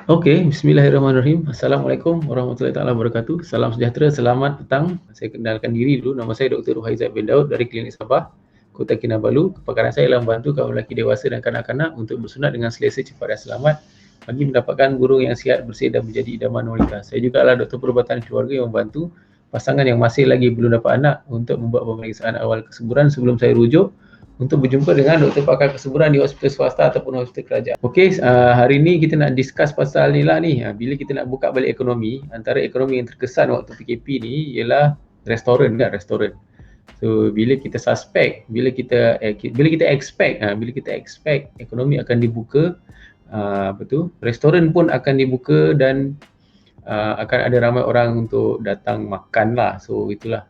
Okey, bismillahirrahmanirrahim. Assalamualaikum warahmatullahi taala wabarakatuh. Salam sejahtera, selamat petang. Saya kenalkan diri dulu. Nama saya Dr. Ruhaizat bin Daud dari Klinik Sabah, Kota Kinabalu. Kepakaran saya ialah membantu kaum lelaki dewasa dan kanak-kanak untuk bersunat dengan selesa, cepat dan selamat bagi mendapatkan burung yang sihat, bersih dan menjadi idaman wanita. Saya juga adalah doktor perubatan keluarga yang membantu pasangan yang masih lagi belum dapat anak untuk membuat pemeriksaan awal kesuburan sebelum saya rujuk untuk berjumpa dengan doktor pakar kesuburan di hospital swasta ataupun hospital kerajaan. Okey, hari ni kita nak discuss pasal ni lah ni. Bila kita nak buka balik ekonomi, antara ekonomi yang terkesan waktu PKP ni ialah restoran kan, restoran. So bila kita suspect, bila kita expect ekonomi akan dibuka, restoran pun akan dibuka dan akan ada ramai orang untuk datang makan lah. So itulah.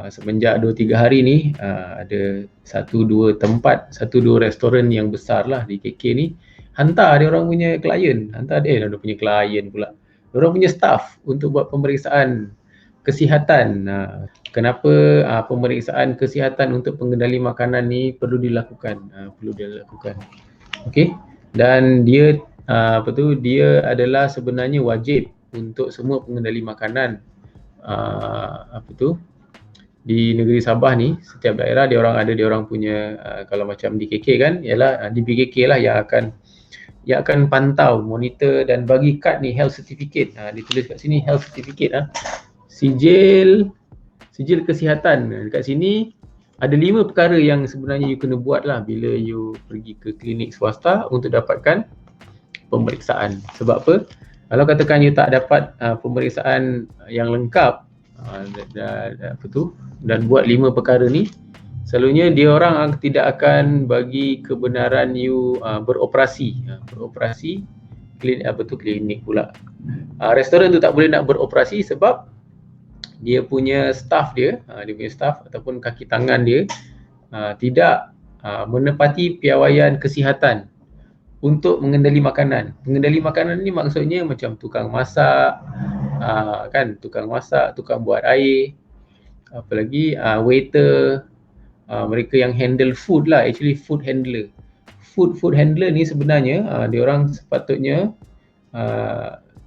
Semenjak 2-3 hari ni ada 1-2 tempat, 1-2 restoran yang besar lah di KK ni hantar dia orang punya klien, dia punya klien pula. Dia orang punya staff untuk buat pemeriksaan kesihatan. Kenapa pemeriksaan kesihatan untuk pengendali makanan ni perlu dilakukan? Okey. Dan dia dia adalah sebenarnya wajib untuk semua pengendali makanan di negeri Sabah ni. Setiap daerah dia orang punya kalau macam di KK kan ialah di BKK lah yang akan pantau, monitor dan bagi kad ni health certificate. Ditulis kat sini health certificate sijil kesihatan. Dekat sini ada 5 perkara yang sebenarnya you kena buat lah bila you pergi ke klinik swasta untuk dapatkan pemeriksaan. Sebab apa? Kalau katakan you tak dapat pemeriksaan yang lengkap dan buat 5 perkara ni, selalunya dia orang tidak akan bagi kebenaran you beroperasi klinik pula. Restoran tu tak boleh nak beroperasi sebab dia punya staff ataupun kaki tangan dia tidak menepati piawaian kesihatan untuk mengendali makanan. Mengendali makanan ni maksudnya macam tukang masak, tukang buat air, apalagi waiter, mereka yang handle food lah, actually food handler. Food handler ni sebenarnya dia orang sepatutnya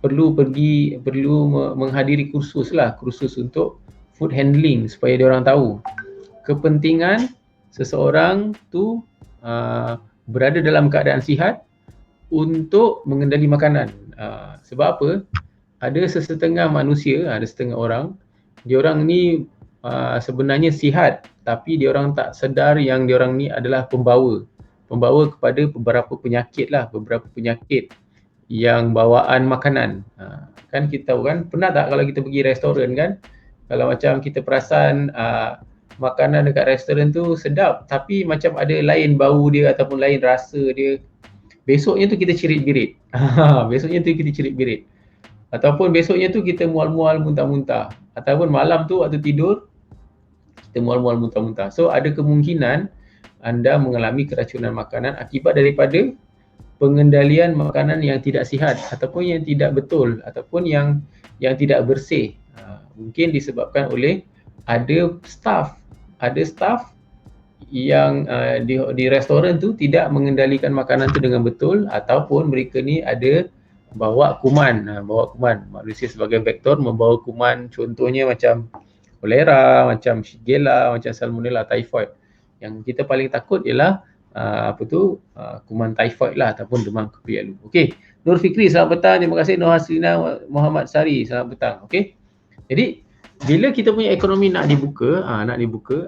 perlu menghadiri kursus untuk food handling supaya dia orang tahu kepentingan seseorang tu berada dalam keadaan sihat untuk mengendali makanan. Sebab apa? Ada setengah orang, dia orang ni sebenarnya sihat tapi dia orang tak sedar yang dia orang ni adalah pembawa kepada beberapa penyakit yang bawaan makanan. Kan kita tahu kan, pernah tak kalau kita pergi restoran kan, kalau macam kita perasan makanan dekat restoran tu sedap tapi macam ada lain bau dia ataupun lain rasa dia, besoknya tu kita cirit-birit. Ataupun besoknya tu kita mual-mual muntah-muntah, ataupun malam tu waktu tidur kita mual-mual muntah-muntah. So ada kemungkinan anda mengalami keracunan makanan akibat daripada pengendalian makanan yang tidak sihat ataupun yang tidak betul ataupun yang tidak bersih. Mungkin disebabkan oleh ada staff yang di restoran tu tidak mengendalikan makanan tu dengan betul, ataupun mereka ni ada bawa kuman. Manusia sebagai vektor membawa kuman, contohnya macam kolera, macam shigella, macam salmonella, typhoid. Yang kita paling takut ialah kuman typhoid lah ataupun demam kepik lalu. Okey, Nur Fikri, selamat petang. Terima kasih. Nur Haslina Muhammad Sari, selamat petang. Okey. Jadi bila kita punya ekonomi nak dibuka,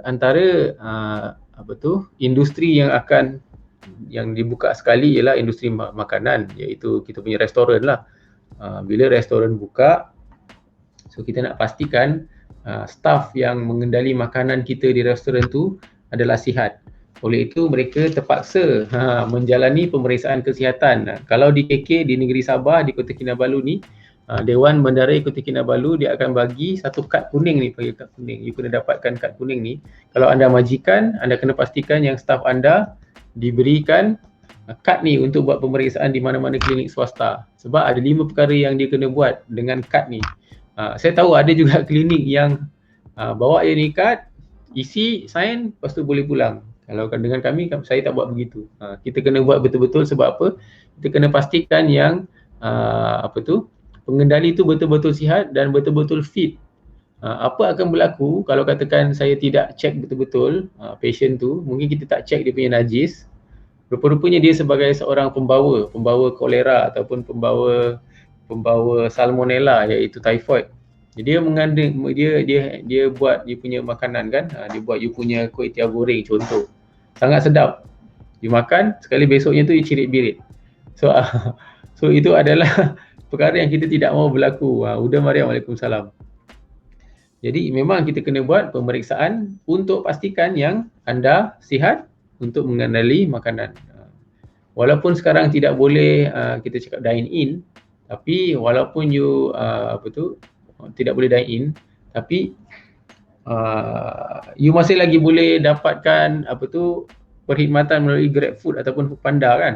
antara industri yang dibuka sekali ialah industri makanan, iaitu kita punya restoran lah. Bila restoran buka, so kita nak pastikan staff yang mengendali makanan kita di restoran tu adalah sihat. Oleh itu mereka terpaksa menjalani pemeriksaan kesihatan. Kalau di KK, di negeri Sabah, di Kota Kinabalu ni, Dewan Bandaraya Kota Kinabalu dia akan bagi satu kad kuning ni, you kena dapatkan kad kuning ni. Kalau anda majikan, anda kena pastikan yang staff anda diberikan kad ni untuk buat pemeriksaan di mana-mana klinik swasta. Sebab ada 5 perkara yang dia kena buat dengan kad ni. Saya tahu ada juga klinik yang bawa je ni kad, isi, sign, lepas tu boleh pulang. Kalau dengan kami, saya tak buat begitu. Kita kena buat betul-betul. Sebab apa? Kita kena pastikan yang pengendali tu betul-betul sihat dan betul-betul fit. Apa akan berlaku kalau katakan saya tidak check betul-betul patient tu, mungkin kita tak check dia punya najis. Rupa-rupanya dia sebagai seorang pembawa kolera ataupun pembawa salmonella, iaitu typhoid. Jadi dia mengandung dia buat dia punya makanan kan, dia buat you punya kuih tiaw goreng contoh. Sangat sedap. You makan, sekali besoknya tu you cirit-birit. So so itu adalah perkara yang kita tidak mahu berlaku. Uda Mariam, Waalaikumsalam. Jadi memang kita kena buat pemeriksaan untuk pastikan yang anda sihat untuk mengenali makanan. Walaupun sekarang tidak boleh kita cakap dine in, tapi walaupun you tidak boleh dine in, tapi you masih lagi boleh dapatkan perkhidmatan melalui GrabFood ataupun Foodpanda kan.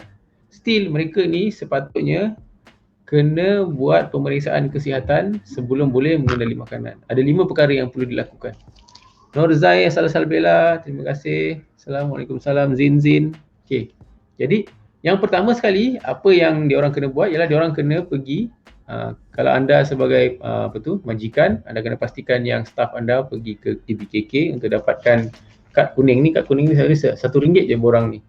Still mereka ni sepatutnya kena buat pemeriksaan kesihatan sebelum boleh mengendali makanan. Ada 5 perkara yang perlu dilakukan. Norzai Salsalbela, terima kasih. Assalamualaikum, salam Zin. Okey. Jadi yang pertama sekali apa yang diorang kena buat ialah diorang kena pergi kalau anda sebagai majikan, anda kena pastikan yang staf anda pergi ke DBKK untuk dapatkan kad kuning ni. Kad kuning ni saya rasa RM1 je borang ni.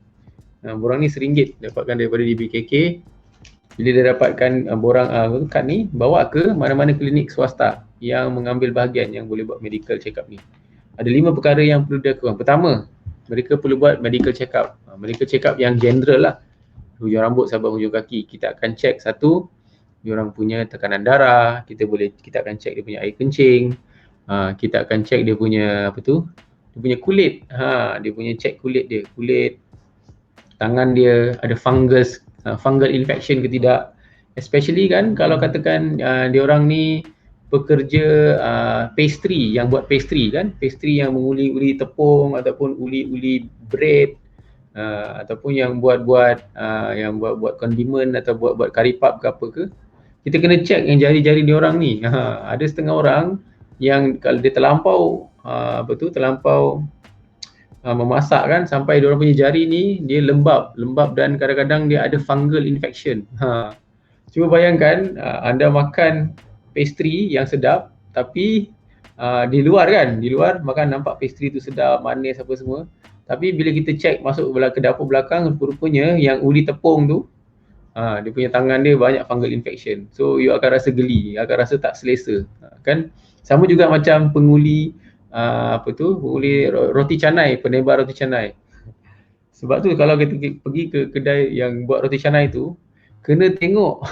Borang ni RM1 dapatkan daripada DBKK. Bila dia dapatkan borang kad ni, bawa ke mana-mana klinik swasta yang mengambil bahagian yang boleh buat medical check up ni. Ada 5 perkara yang perlu dilakukan. Pertama, mereka perlu buat medical check up. Medical check up yang general lah. Hujung rambut sampai hujung kaki. Kita akan check satu, diorang punya tekanan darah, kita akan check dia punya air kencing, kita akan check dia punya dia punya kulit. Dia punya check kulit dia, kulit tangan dia ada fungal infection ke tidak. Especially kan kalau katakan diorang ni pekerja pastry, yang buat pastry kan, pastry yang menguli-uli tepung ataupun uli-uli bread, ataupun yang buat-buat kondimen atau buat kari pap ke apa ke, kita kena check yang jari-jari diorang ni. Ada setengah orang yang kalau dia terlampau memasak kan, sampai diorang punya jari ni dia lembab dan kadang-kadang dia ada fungal infection. Cuba bayangkan anda makan pastry yang sedap, tapi di luar makan nampak pastry tu sedap, manis apa semua. Tapi bila kita check masuk ke dapur belakang, rupanya yang uli tepung tu, dia punya tangan dia banyak fungal infection. So you akan rasa geli, akan rasa tak selesa. Kan sama juga macam penguli roti canai, penebar roti canai. Sebab tu kalau kita pergi ke kedai yang buat roti canai tu, kena tengok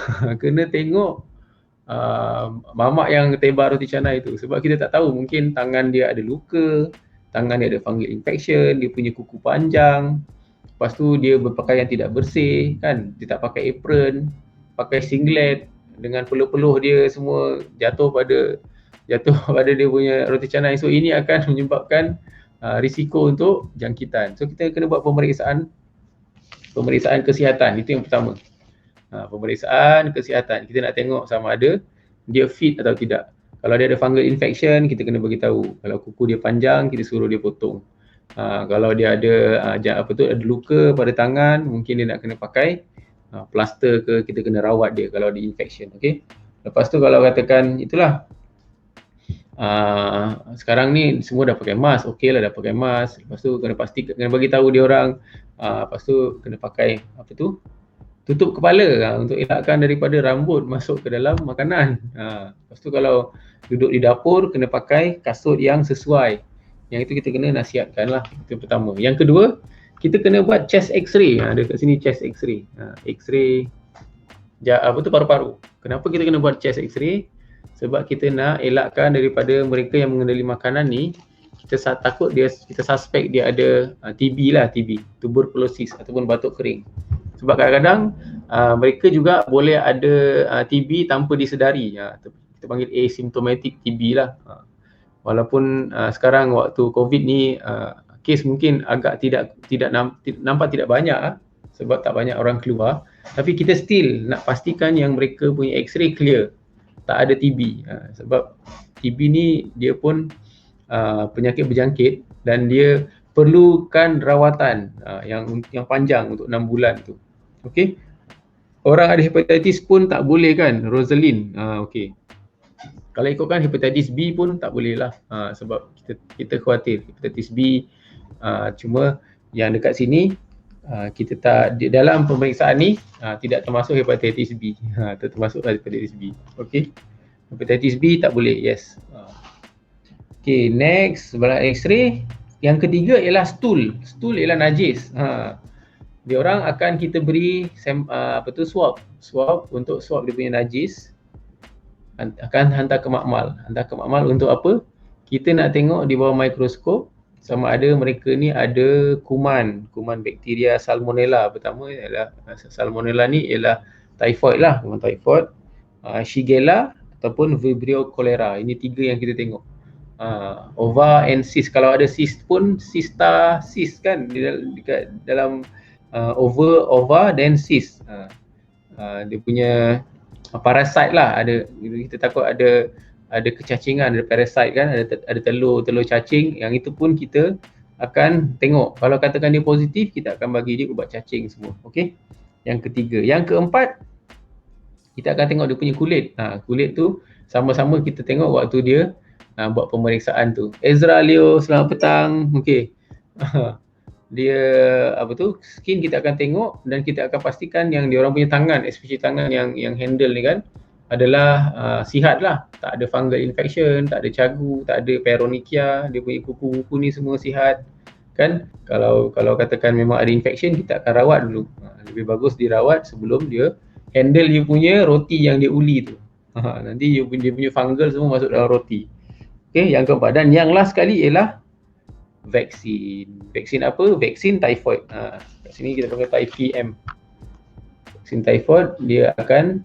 mamak yang tebar roti canai tu. Sebab kita tak tahu, mungkin tangan dia ada luka, tangan dia ada fungal infection, dia punya kuku panjang, lepas tu dia berpakaian tidak bersih kan, dia tak pakai apron, pakai singlet dengan peluh-peluh dia semua jatuh pada dia punya roti canai. So ini akan menyebabkan risiko untuk jangkitan. So kita kena buat pemeriksaan kesihatan. Itu yang pertama. Pemeriksaan kesihatan, kita nak tengok sama ada dia fit atau tidak. Kalau dia ada fungal infection, kita kena bagi tahu. Kalau kuku dia panjang, kita suruh dia potong. Kalau dia ada ada luka pada tangan, mungkin dia nak kena pakai plaster ke, kita kena rawat dia kalau ada infection. Okey. Lepas tu kalau katakan itulah sekarang ni semua dah pakai mask, okey lah dah pakai mask. Lepas tu kena bagi tahu dia orang, lepas tu kena pakai tutup kepala untuk elakkan daripada rambut masuk ke dalam makanan. Lepas tu kalau duduk di dapur kena pakai kasut yang sesuai. Yang itu kita kena nasihatkan lah. Itu pertama. Yang kedua, kita kena buat chest x-ray. Ada kat sini chest x-ray. X-ray paru-paru. Kenapa kita kena buat chest x-ray? Sebab kita nak elakkan daripada mereka yang mengendali makanan ni, kita takut kita suspek dia ada TB, tuberculosis ataupun batuk kering. Sebab kadang-kadang mereka juga boleh ada TB tanpa disedari. Kita panggil asymptomatic TB lah. Walaupun sekarang waktu COVID ni kes mungkin agak nampak tidak banyak sebab tak banyak orang keluar, tapi kita still nak pastikan yang mereka punya x-ray clear, tak ada TB. Sebab TB ni dia pun penyakit berjangkit dan dia perlukan rawatan yang panjang untuk 6 bulan tu. Okey. orang ada hepatitis pun tak boleh kan, Rosalind? Okey. Kalau ikutkan hepatitis B pun tak boleh lah, sebab kita khawatir hepatitis B. Cuma yang dekat sini kita tak, dalam pemeriksaan ni tidak termasuk hepatitis B. Termasuk hepatitis B. Okey. Hepatitis B tak boleh, yes. Okey, next sebelah X-ray. Yang ketiga ialah stool. Stool ialah najis. Dia orang akan kita beri swab untuk swab dia punya najis, akan hantar ke makmal. Hantar ke makmal untuk apa? Kita nak tengok di bawah mikroskop sama ada mereka ni ada kuman bakteria salmonella. Pertama ialah salmonella ni ialah typhoid lah, kuman typhoid, shigella ataupun vibrio cholera. Ini tiga yang kita tengok. Ova and cyst, kalau ada cyst pun cyst kan dekat dalam ova dan cyst. Dia punya parasite lah, ada, kita takut ada kecacingan, ada parasite kan, ada telur cacing, yang itu pun kita akan tengok. Kalau katakan dia positif, kita akan bagi dia ubat cacing semua. Okey. Yang ketiga. Yang keempat, kita akan tengok dia punya kulit. Kulit tu sama-sama kita tengok waktu dia buat pemeriksaan tu. Ezra Leo, selamat petang. Okey. Dia skin kita akan tengok dan kita akan pastikan yang dia orang punya tangan, especially tangan yang handle ni kan, adalah sihat lah, tak ada fungal infection, tak ada cagu, tak ada paronychia, dia punya kuku-kuku ni semua sihat kan. Kalau katakan memang ada infection, kita akan rawat dulu. Lebih bagus dirawat sebelum dia handle dia punya roti yang dia uli tu. Nanti dia punya fungal semua masuk dalam roti. Okay, yang keempat. Dan yang last sekali ialah vaksin. Vaksin apa? Vaksin typhoid. Kat sini kita pakai TypeM. Vaksin typhoid, dia akan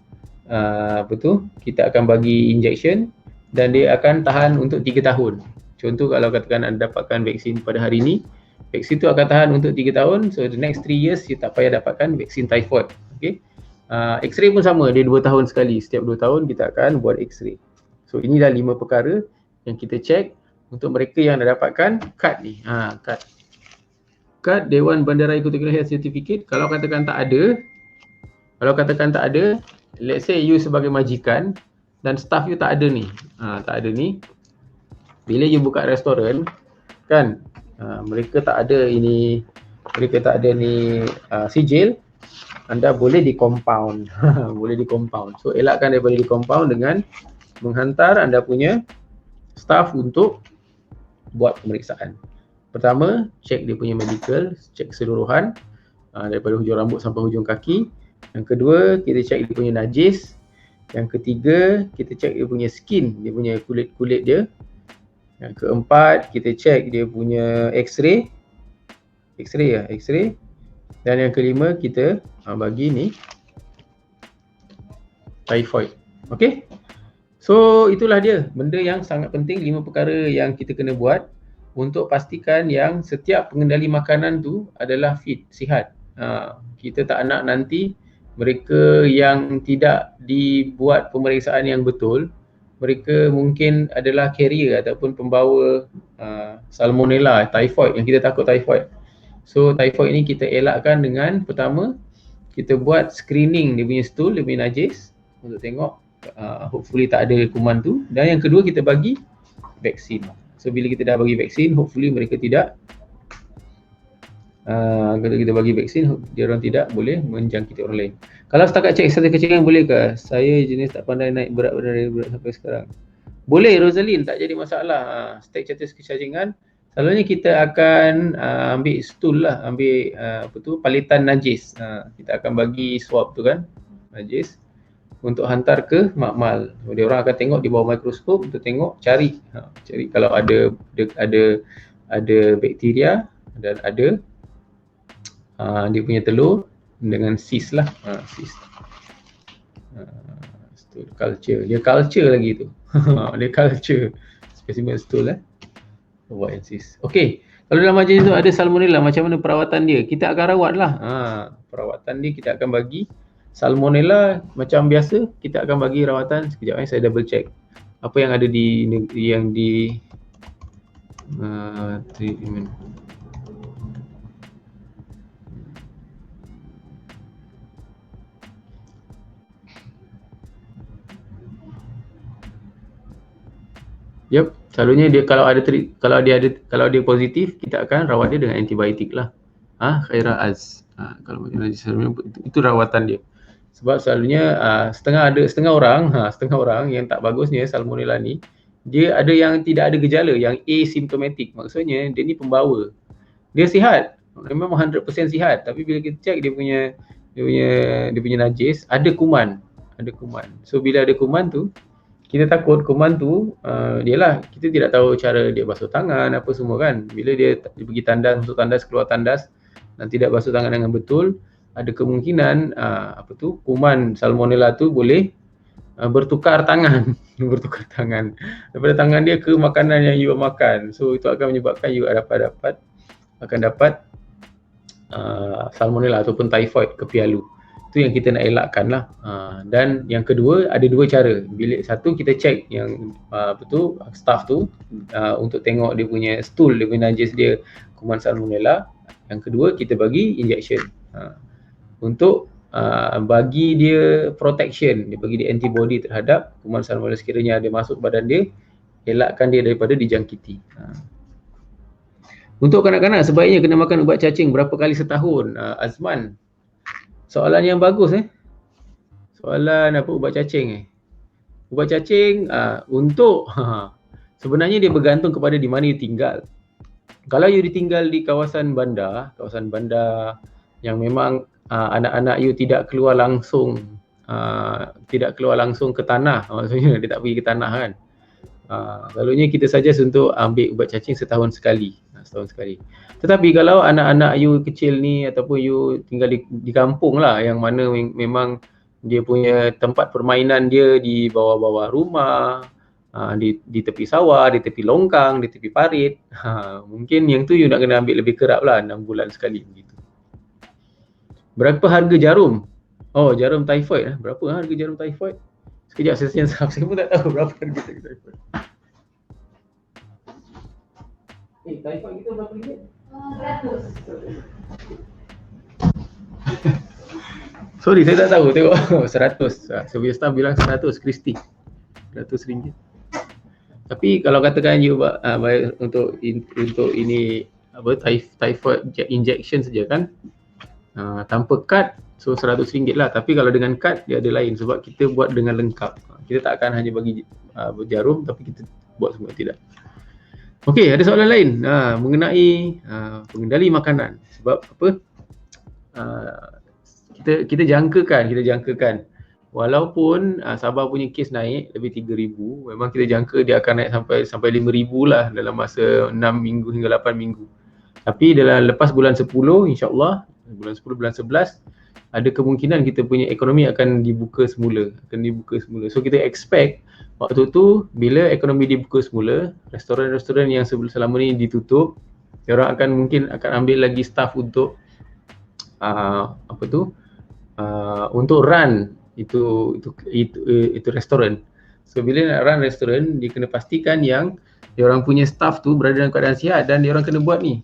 kita akan bagi injection dan dia akan tahan untuk 3 tahun. Contoh kalau katakan anda dapatkan vaksin pada hari ini, vaksin tu akan tahan untuk 3 tahun. So the next 3 years you tak payah dapatkan vaksin typhoid. Okay. X-ray pun sama, dia 2 tahun sekali. Setiap 2 tahun kita akan buat X-ray. So inilah 5 perkara yang kita check untuk mereka yang dah dapatkan kad ni. Kad Dewan Bandaraya Kota Kinabalu Health Certificate. Kalau katakan tak ada, let's say you sebagai majikan dan staff you tak ada ni. Bila you buka restoran kan, mereka tak ada sijil, anda boleh di compound. Boleh di compound. So elakkan daripada di compound dengan menghantar anda punya staff untuk buat pemeriksaan. Pertama, cek dia punya medical, cek keseluruhan daripada hujung rambut sampai hujung kaki. Yang kedua, kita cek dia punya najis. Yang ketiga, kita cek dia punya skin, dia punya kulit-kulit dia. Yang keempat, kita cek dia punya X-ray. Dan yang kelima, kita bagi ni typhoid. Okey? So itulah dia, benda yang sangat penting, 5 perkara yang kita kena buat untuk pastikan yang setiap pengendali makanan tu adalah fit, sihat. Kita tak nak nanti mereka yang tidak dibuat pemeriksaan yang betul, mereka mungkin adalah carrier ataupun pembawa salmonella, typhoid, yang kita takut typhoid. So typhoid ni kita elakkan dengan, pertama, kita buat screening dia punya stool, dia punya najis untuk tengok hopefully tak ada kuman tu. Dan yang kedua, kita bagi vaksin. So bila kita dah bagi vaksin, hopefully mereka tidak kalau kita bagi vaksin, dia orang tidak boleh menjangkiti orang lain. Kalau setakat cek serta kecacingan, boleh ke? Saya jenis tak pandai naik berat sampai sekarang. Boleh Rosalind, tak jadi masalah. Stek catat kecacingan, selalunya kita akan ambil stool lah, ambil palitan najis. Kita akan bagi swab tu kan, najis, untuk hantar ke makmal. Dia orang akan tengok di bawah mikroskop untuk tengok, cari kalau ada bakteria dan ada dia punya telur dengan cyst lah, cyst. Stool culture, dia culture lagi tu. Dia culture specimen stool white and cyst. Okey, kalau dalam majlis tu ada salmonella, macam mana perawatan dia? Kita akan rawat lah. Perawatan dia kita akan bagi. Salmonella macam biasa, kita akan bagi rawatan. Sekejap saya double check apa yang ada di treatment. Yep, selalunya dia kalau dia positif, kita akan rawat dia dengan antibiotik lah. Khaira az. Kalau macam itu rawatan dia. Sebab selalunya setengah orang yang tak bagusnya salmonella ni, dia ada yang tidak ada gejala, yang asymptomatic. Maksudnya dia ni pembawa. Dia sihat. Memang 100% sihat, tapi bila kita cek dia punya najis, ada kuman. So bila ada kuman tu, kita takut kuman tu kita tidak tahu cara dia basuh tangan apa semua kan. Bila dia pergi tandas, masuk tandas, keluar tandas dan tidak basuh tangan dengan betul, ada kemungkinan kuman salmonella tu boleh bertukar tangan daripada tangan dia ke makanan yang you makan. So itu akan menyebabkan you akan dapat salmonella ataupun typhoid kepialu. Itu yang kita nak elakkan lah. Dan yang kedua, ada dua cara. Bila satu, kita cek yang staff tu untuk tengok dia punya stool, dia punya najis dia kuman salmonella. Yang kedua, kita bagi injection untuk bagi dia protection, dia bagi dia antibody terhadap kuman salmonella sekiranya ada masuk badan dia, elakkan dia daripada dijangkiti. Untuk kanak-kanak, sebaiknya kena makan ubat cacing berapa kali setahun? Azman, soalan yang bagus soalan ubat cacing ubat cacing sebenarnya dia bergantung kepada di mana you tinggal. Kalau you ditinggal di kawasan bandar yang memang anak-anak you tidak keluar langsung ke tanah, maksudnya dia tak pergi ke tanah kan, selalunya kita suggest untuk ambil ubat cacing setahun sekali. Tetapi kalau anak-anak you kecil ni ataupun you tinggal di kampung lah, yang mana memang dia punya tempat permainan dia di bawah-bawah rumah, di tepi sawah, di tepi longkang, di tepi parit, mungkin yang tu you nak kena ambil lebih kerap lah, 6 bulan sekali begitu. Berapa harga jarum? Jarum typhoid. Berapa harga jarum typhoid? Sekejap, saya pun tak tahu berapa harga jarum typhoid. Typhoid kita berapa ringgit? 100. Sorry, saya tak tahu. Tengok 100. Saya punya staff bilang 100, Kristi. 100 ringgit. Tapi kalau katakan you untuk ini typhoid injection saja kan, tanpa kad, so 100 ringgit lah. Tapi kalau dengan kad, dia ada lain sebab kita buat dengan lengkap. Kita tak akan hanya bagi jarum, tapi kita buat semua, tidak. Okey, ada soalan lain mengenai pengendali makanan. Sebab apa? Kita jangkakan walaupun Sabah punya kes naik lebih 3,000, memang kita jangka dia akan naik sampai 5,000 lah dalam masa 6 minggu hingga 8 minggu. Tapi dalam lepas bulan 10, insya-Allah, bulan 10, bulan 11, ada kemungkinan kita punya ekonomi akan dibuka semula. So kita expect waktu tu bila ekonomi dibuka semula, restoran-restoran yang selama ni ditutup, diorang mungkin akan ambil lagi staff untuk untuk run itu restoran. So bila nak run restoran, dia kena pastikan yang diorang punya staff tu berada dalam keadaan sihat dan diorang kena buat ni.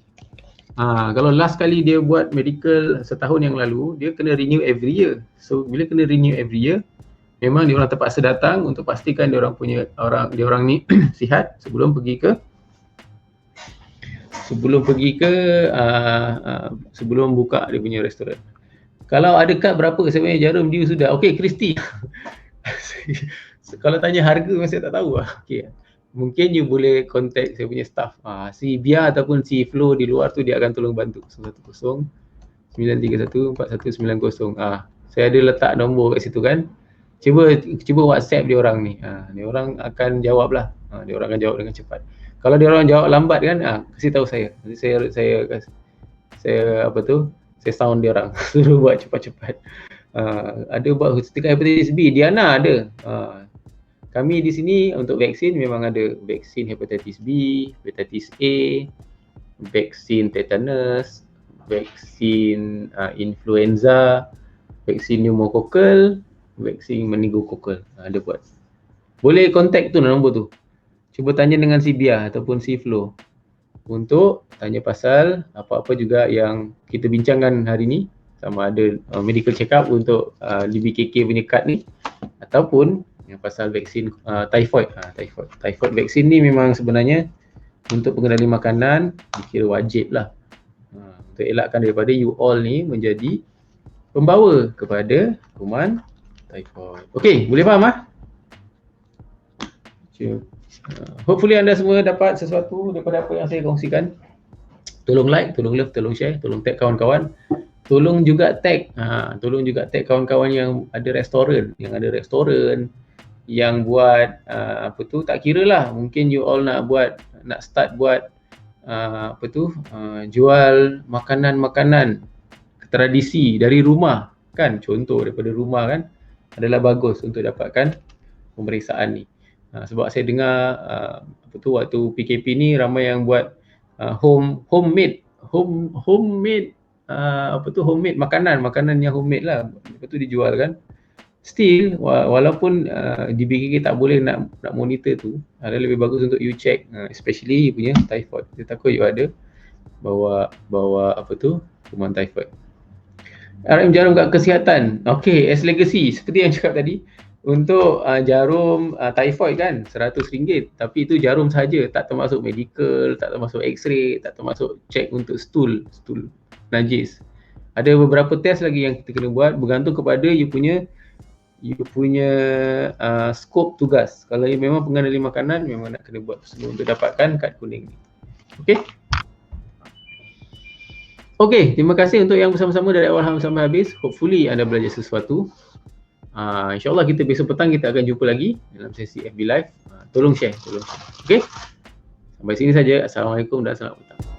Kalau last kali dia buat medical setahun yang lalu, dia kena renew every year. So bila kena renew every year, memang diorang terpaksa datang untuk pastikan diorang ni sihat sebelum pergi ke sebelum buka dia punya restoran. Kalau ada kad berapa sebenarnya jarum dia sudah? Okey, Kristi. Kalau tanya harga saya tak tahu lah. Okey. Mungkin you boleh contact saya punya staff. Si Bia ataupun si Flo di luar tu, dia akan tolong bantu. 110 931 4190. Saya ada letak nombor kat situ kan. Cuba WhatsApp dia orang ni. Dia orang akan jawab lah. Dia orang akan jawab dengan cepat. Kalau dia orang jawab lambat kan, kasih tahu saya. Nanti saya sound dia orang suruh buat cepat-cepat. Ada buat sertifikat hepatitis B, Diana ada. Kami di sini untuk vaksin memang ada vaksin hepatitis B, hepatitis A, vaksin tetanus, vaksin influenza, vaksin pneumokokal, vaksin meningokokal. Ada buat. Boleh kontak tu nombor tu. Cuba tanya dengan si Bia ataupun si Flo untuk tanya pasal apa-apa juga yang kita bincangkan hari ni, sama ada medical check up untuk DBKK punya kad ni, ataupun yang pasal vaksin typhoid. Typhoid vaksin ni memang sebenarnya untuk pengendali makanan dikira wajib lah. Untuk elakkan daripada you all ni menjadi pembawa kepada kuman typhoid. Okey, boleh faham ah? Hopefully anda semua dapat sesuatu daripada apa yang saya kongsikan. Tolong like, tolong love, tolong share, tolong tag kawan-kawan. Tolong juga tag kawan-kawan yang ada restoran, yang buat tak kira lah, mungkin you all nak start buat jual makanan-makanan tradisi dari rumah kan, contoh daripada rumah kan, adalah bagus untuk dapatkan pemeriksaan ni. Sebab saya dengar waktu PKP ni ramai yang buat homemade makanan yang homemade lah, lepas tu dijual kan. Still walaupun di BKK tak boleh nak monitor tu, ada lebih bagus untuk you check, especially you punya typhoid. Dia takut you ada bawa kuman typhoid. RM jarum kat kesihatan. Okey, as legacy seperti yang cakap tadi, untuk jarum typhoid kan RM100, tapi itu jarum saja, tak termasuk medical, tak termasuk x-ray, tak termasuk check untuk stool najis. Ada beberapa test lagi yang kita kena buat bergantung kepada you punya skop tugas. Kalau you memang pengendali makanan, memang nak kena buat semua untuk dapatkan kad kuning ni. Okey, terima kasih untuk yang bersama-sama dari awal sampai habis. Hopefully anda belajar sesuatu. InsyaAllah kita besok petang kita akan jumpa lagi dalam sesi FB Live. Tolong share. Okey, sampai sini saja. Assalamualaikum dan selamat petang.